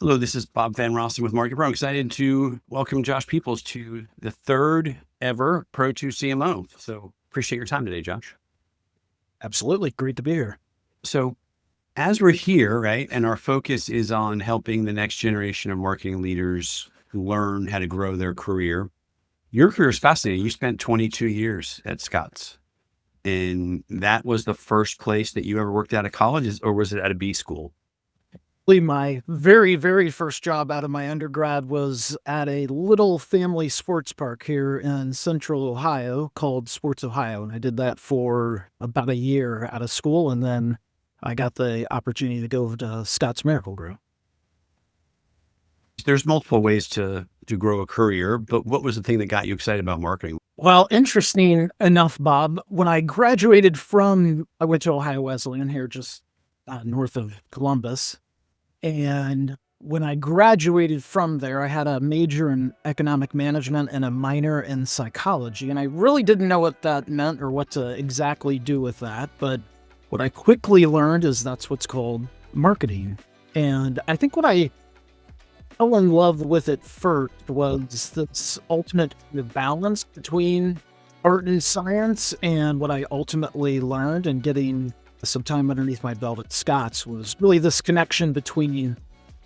Hello, this is Bob Van Rossen with Market Pro. I'm excited to welcome Josh Peoples to the third ever Pro 2 CMO. So appreciate your time today, Josh. Absolutely. Great to be here. So as we're here, right, and our focus is on helping the next generation of marketing leaders learn how to grow their career. Your career is fascinating. You spent 22 years at Scotts, and that was the first place that you ever worked out of college, or was it at a B school? My very, very first job out of my undergrad was at a little family sports park here in central Ohio called Sports Ohio. And I did that for about a year out of school. And then I got the opportunity to go to Scotts Miracle-Gro. There's multiple ways to grow a career, but what was the thing that got you excited about marketing? Well, interesting enough, Bob, when I graduated I went to Ohio Wesleyan here just north of Columbus. And when I graduated from there, I had a major in economic management and a minor in psychology. And I really didn't know what that meant or what to exactly do with that. But what I quickly learned is that's what's called marketing. And I think what I fell in love with it first was this ultimate balance between art and science. And what I ultimately learned and getting some time underneath my belt at Scotts was really this connection between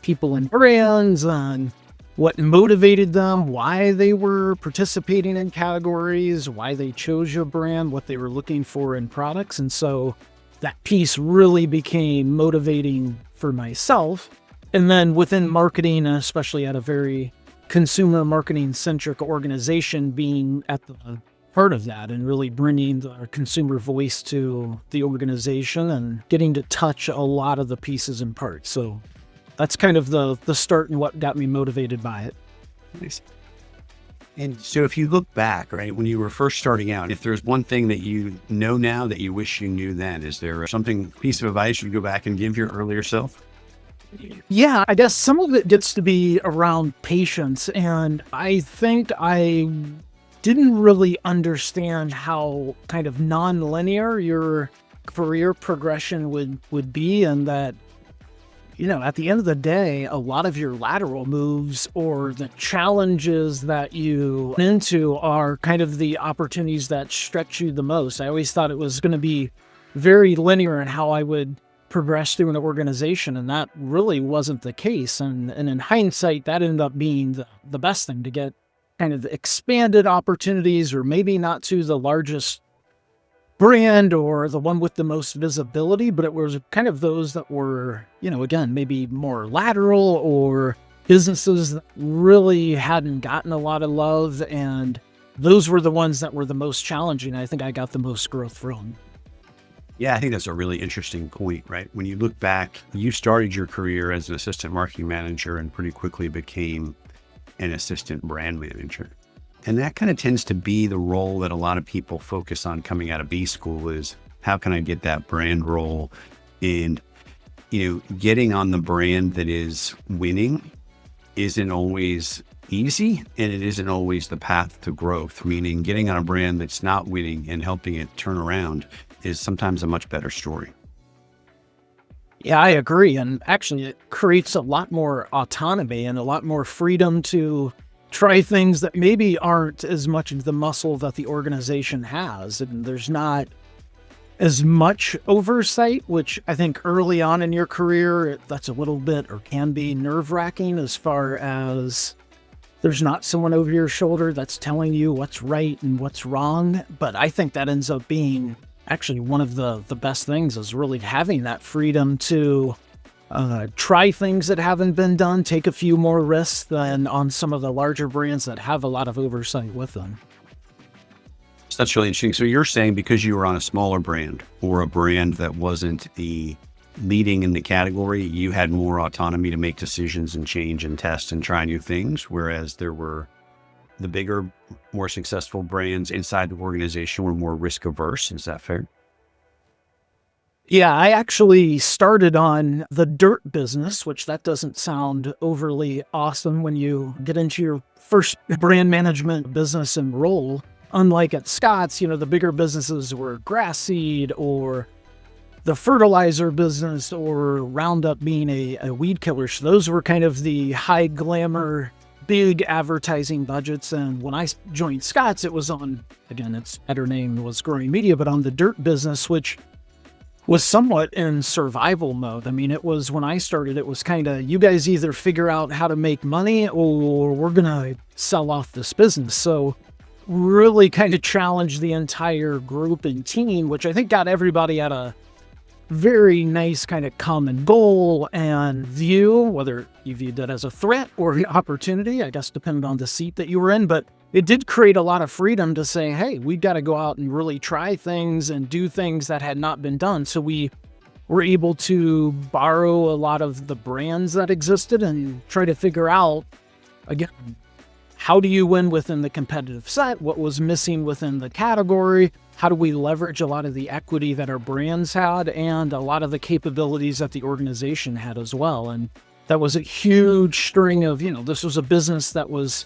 people and brands and what motivated them, why they were participating in categories, why they chose your brand, what they were looking for in products. And so that piece really became motivating for myself. And then within marketing, especially at a very consumer marketing centric organization, being at the part of that and really bringing the consumer voice to the organization and getting to touch a lot of the pieces and parts. So that's kind of the start and what got me motivated by it. Nice. And so if you look back, right, when you were first starting out, if there's one thing that you know now that you wish you knew then, is there piece of advice you'd go back and give your earlier self? Yeah, I guess some of it gets to be around patience. And I think I didn't really understand how kind of non-linear your career progression would be, and that, at the end of the day, a lot of your lateral moves or the challenges that you run into are kind of the opportunities that stretch you the most. I always thought it was going to be very linear in how I would progress through an organization, and that really wasn't the case. And in hindsight, that ended up being the best thing, to get kind of expanded opportunities, or maybe not to the largest brand or the one with the most visibility, but it was kind of those that were, again, maybe more lateral, or businesses that really hadn't gotten a lot of love. And those were the ones that were the most challenging. I think I got the most growth from. Yeah, I think that's a really interesting point, right? When you look back, you started your career as an assistant marketing manager and pretty quickly became an assistant brand manager. And that kind of tends to be the role that a lot of people focus on coming out of B school, is how can I get that brand role? And, getting on the brand that is winning isn't always easy, and it isn't always the path to growth, meaning getting on a brand that's not winning and helping it turn around is sometimes a much better story. Yeah, I agree. And actually, it creates a lot more autonomy and a lot more freedom to try things that maybe aren't as much the muscle that the organization has. And there's not as much oversight, which I think early on in your career, that's a little bit, or can be, nerve-wracking, as far as there's not someone over your shoulder that's telling you what's right and what's wrong. But I think that ends up being actually one of the best things, is really having that freedom to try things that haven't been done, take a few more risks than on some of the larger brands that have a lot of oversight with them. So that's really interesting. So you're saying because you were on a smaller brand, or a brand that wasn't the leading in the category, you had more autonomy to make decisions and change and test and try new things, whereas there were the bigger, more successful brands inside the organization were more risk averse. Is that fair? Yeah, I actually started on the dirt business, which that doesn't sound overly awesome when you get into your first brand management business and role. Unlike at Scotts, the bigger businesses were grass seed or the fertilizer business or Roundup being a weed killer. So those were kind of the high glamour, big advertising budgets. And when I joined Scotts, it was on, again, its better name was Growing Media, but on the dirt business, which was somewhat in survival mode. I mean, it was, when I started, it was kind of, you guys either figure out how to make money or we're going to sell off this business. So really kind of challenged the entire group and team, which I think got everybody at a very nice kind of common goal and view, whether you viewed that as a threat or an opportunity, I guess, depending on the seat that you were in. But it did create a lot of freedom to say, hey, we've got to go out and really try things and do things that had not been done. So we were able to borrow a lot of the brands that existed and try to figure out, again, how do you win within the competitive set? What was missing within the category? How do we leverage a lot of the equity that our brands had and a lot of the capabilities that the organization had as well? And that was a huge string of, this was a business that was,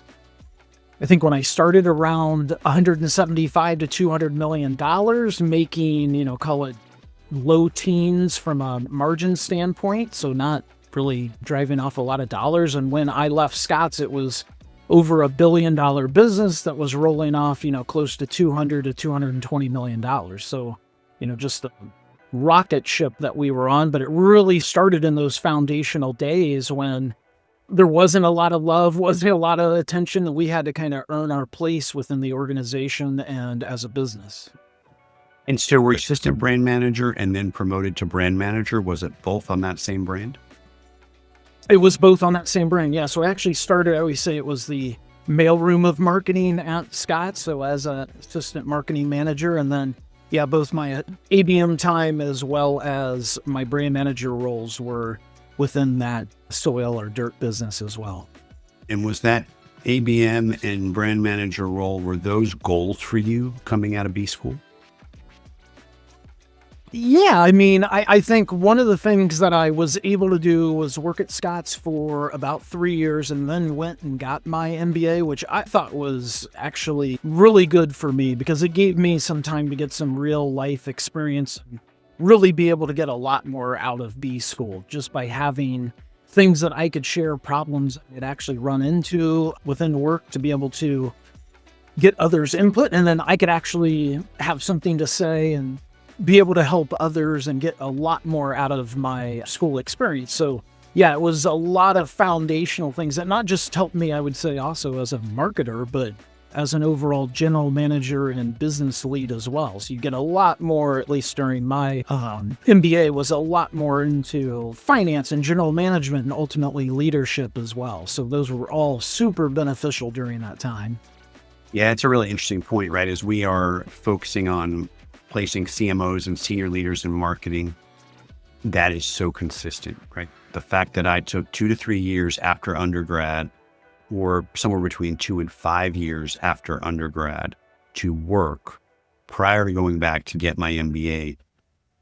I think when I started, around $175 to $200 million, making, call it low teens from a margin standpoint. So not really driving off a lot of dollars. And when I left Scotts, it was over $1 billion business that was rolling off, close to $200 to $220 million. So, just the rocket ship that we were on, but it really started in those foundational days when there wasn't a lot of love, wasn't a lot of attention, and we had to kind of earn our place within the organization and as a business. And so were you assistant brand manager and then promoted to brand manager? Was it both on that same brand? It was both on that same brand, yeah. So I actually started, I always say it was the mailroom of marketing at Scotts, so as an assistant marketing manager, and then, yeah, both my ABM time as well as my brand manager roles were within that soil or dirt business as well. And was that ABM and brand manager role, were those goals for you coming out of B school? Yeah, I mean, I think one of the things that I was able to do was work at Scotts for about 3 years and then went and got my MBA, which I thought was actually really good for me because it gave me some time to get some real life experience and really be able to get a lot more out of B school just by having things that I could share, problems I'd actually run into within work to be able to get others' input. And then I could actually have something to say and be able to help others and get a lot more out of my school experience. So yeah, it was a lot of foundational things that not just helped me, I would say also as a marketer, but as an overall general manager and business lead as well. So you get a lot more, at least during my MBA, was a lot more into finance and general management and ultimately leadership as well. So those were all super beneficial during that time. Yeah, it's a really interesting point, right? As we are focusing on placing CMOs and senior leaders in marketing, that is so consistent, right? The fact that I took 2 to 3 years after undergrad, or somewhere between 2 and 5 years after undergrad to work prior to going back to get my MBA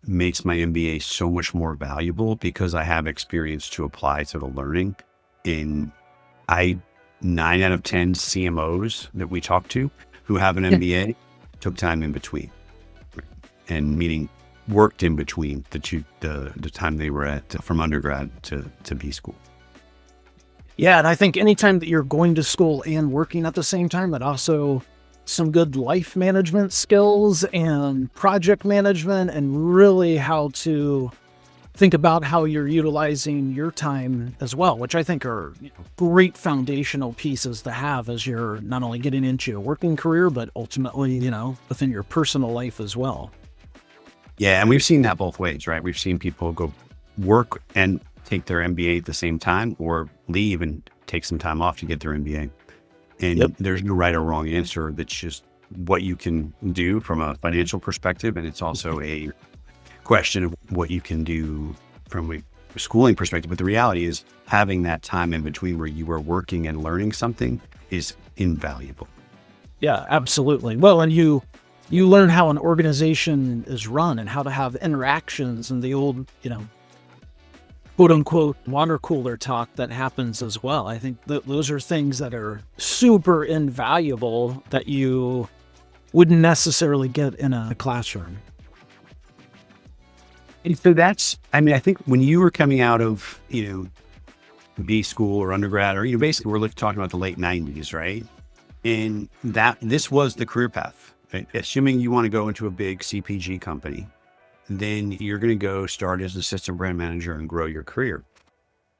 makes my MBA so much more valuable because I have experience to apply to the learning. In 9 out of 10 CMOs that we talk to who have an MBA took time in between. And meaning worked in between the time they were at from undergrad to B school. Yeah, and I think anytime that you're going to school and working at the same time, that also some good life management skills and project management and really how to think about how you're utilizing your time as well, which I think are great foundational pieces to have as you're not only getting into your working career, but ultimately, within your personal life as well. Yeah, and we've seen that both ways, right? We've seen people go work and take their MBA at the same time or leave and take some time off to get their MBA. And there's no right or wrong answer. That's just what you can do from a financial perspective. And it's also a question of what you can do from a schooling perspective. But the reality is having that time in between where you are working and learning something is invaluable. Yeah, absolutely. Well, and you learn how an organization is run and how to have interactions and the old, quote unquote, water cooler talk that happens as well. I think those are things that are super invaluable that you wouldn't necessarily get in a classroom. And so I mean, I think when you were coming out of, B school or undergrad, or, basically we're talking about the late 90s, right? And this was the career path, right? Assuming you want to go into a big CPG company, then you're going to go start as assistant brand manager and grow your career.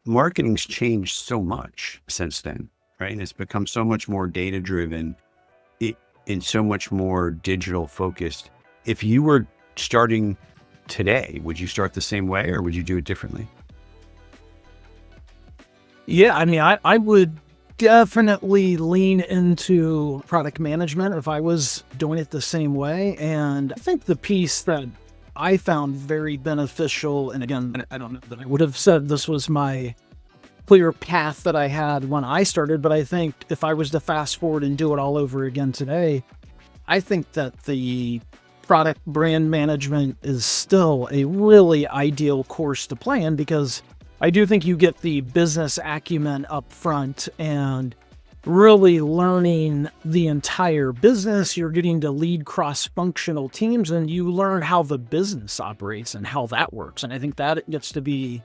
Marketing's changed so much since then, right? And it's become so much more data driven and so much more digital focused. If you were starting today, would you start the same way or would you do it differently? Yeah, I mean, I would definitely lean into product management if I was doing it the same way. And I think the piece that I found very beneficial, and again, I don't know that I would have said this was my clear path that I had when I started, but I think if I was to fast forward and do it all over again today, I think that the product brand management is still a really ideal course to play in, because I do think you get the business acumen up front and really learning the entire business. You're getting to lead cross-functional teams and you learn how the business operates and how that works. And I think that gets to be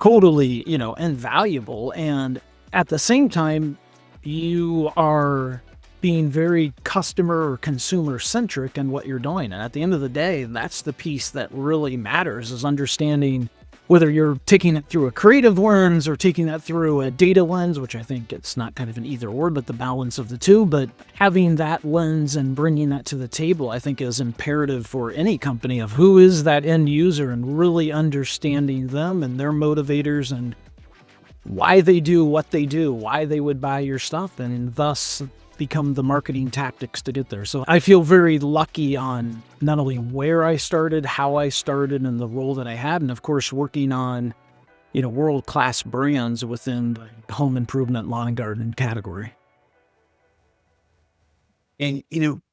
totally, invaluable. And at the same time, you are being very customer or consumer centric in what you're doing. And at the end of the day, that's the piece that really matters, is understanding whether you're taking it through a creative lens or taking that through a data lens, which I think it's not kind of an either or, but the balance of the two. But having that lens and bringing that to the table, I think is imperative for any company, of who is that end user and really understanding them and their motivators and why they do what they do, why they would buy your stuff, and thus become the marketing tactics to get there. So I feel very lucky on not only where I started, how I started, and the role that I had, and of course working on, world-class brands within the home improvement, lawn and garden category. And,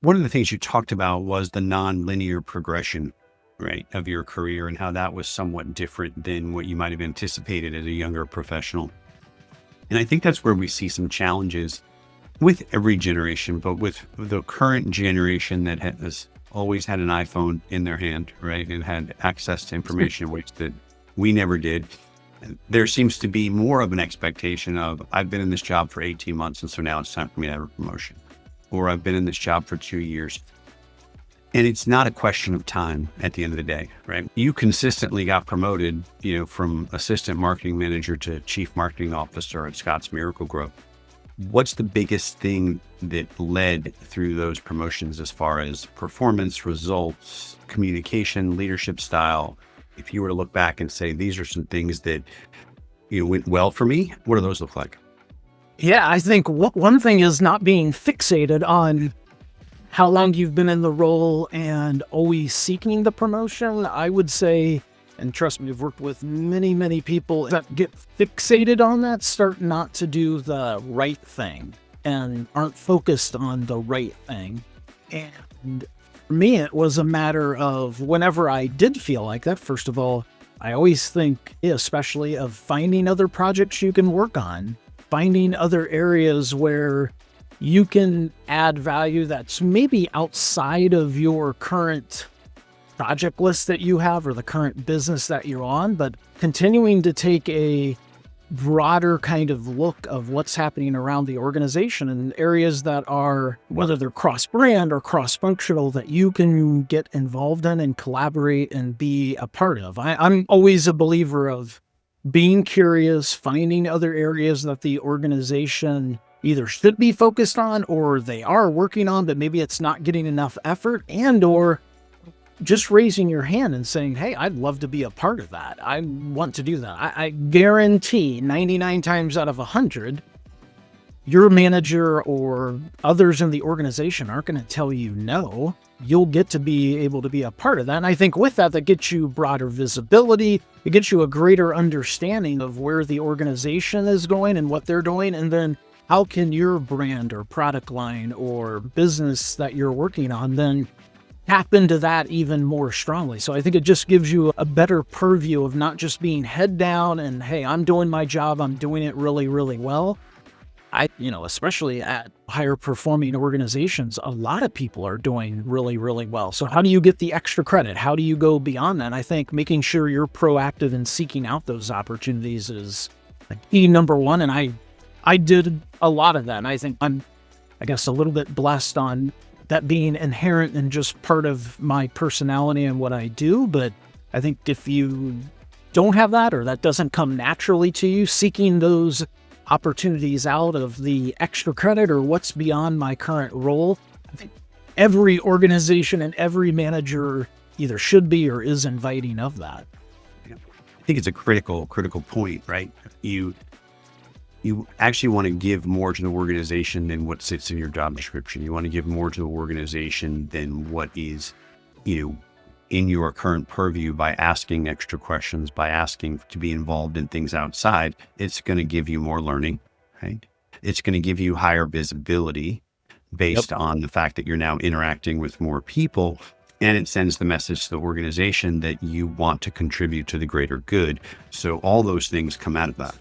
one of the things you talked about was the non-linear progression, right, of your career, and how that was somewhat different than what you might have anticipated as a younger professional. And I think that's where we see some challenges with every generation, but with the current generation that has always had an iPhone in their hand, right, and had access to information in ways that we never did. There seems to be more of an expectation of, I've been in this job for 18 months, and so now it's time for me to have a promotion. Or I've been in this job for 2 years. And it's not a question of time at the end of the day, right? You consistently got promoted, from assistant marketing manager to chief marketing officer at Scotts Miracle-Gro. What's the biggest thing that led through those promotions as far as performance, results, communication, leadership style? If you were to look back and say, these are some things that, went well for me, what do those look like? Yeah, I think one thing is not being fixated on how long you've been in the role and always seeking the promotion. I would say, and trust me, I've worked with many, many people that get fixated on that, start not to do the right thing and aren't focused on the right thing. And for me, it was a matter of, whenever I did feel like that, first of all, I always think, especially, of finding other projects you can work on, finding other areas where you can add value that's maybe outside of your current project list that you have or the current business that you're on, but continuing to take a broader kind of look of what's happening around the organization and areas that are, whether they're cross-brand or cross-functional, that you can get involved in and collaborate and be a part of. I'm always a believer of being curious, finding other areas that the organization either should be focused on or they are working on, but maybe it's not getting enough effort, and or just raising your hand and saying, hey, I'd love to be a part of that. I want to do that. I guarantee 99 times out of 100, your manager or others in the organization aren't going to tell you no. You'll get to be able to be a part of that. And I think with that, that gets you broader visibility. It gets you a greater understanding of where the organization is going and what they're doing. And then how can your brand or product line or business that you're working on then tap into that even more strongly. So I think it just gives you a better purview of not just being head down and, hey, I'm doing my job, I'm doing it really, really well. especially at higher performing organizations, a lot of people are doing really, really well. So how do you get the extra credit? How do you go beyond that? I think making sure you're proactive in seeking out those opportunities is key number one. And I did a lot of that. And I think I guess, a little bit blessed on that being inherent and just part of my personality and what I do. But I think if you don't have that, or that doesn't come naturally to you, seeking those opportunities out of the extra credit or what's beyond my current role, I think every organization and every manager either should be or is inviting of that. I think it's a critical point, right? You actually want to give more to the organization than what sits in your job description. You want to give more to the organization than what is, in your current purview by asking extra questions, by asking to be involved in things outside. It's going to give you more learning, right? It's going to give you higher visibility based on the fact that you're now interacting with more people. And it sends the message to the organization that you want to contribute to the greater good. So all those things come out of that.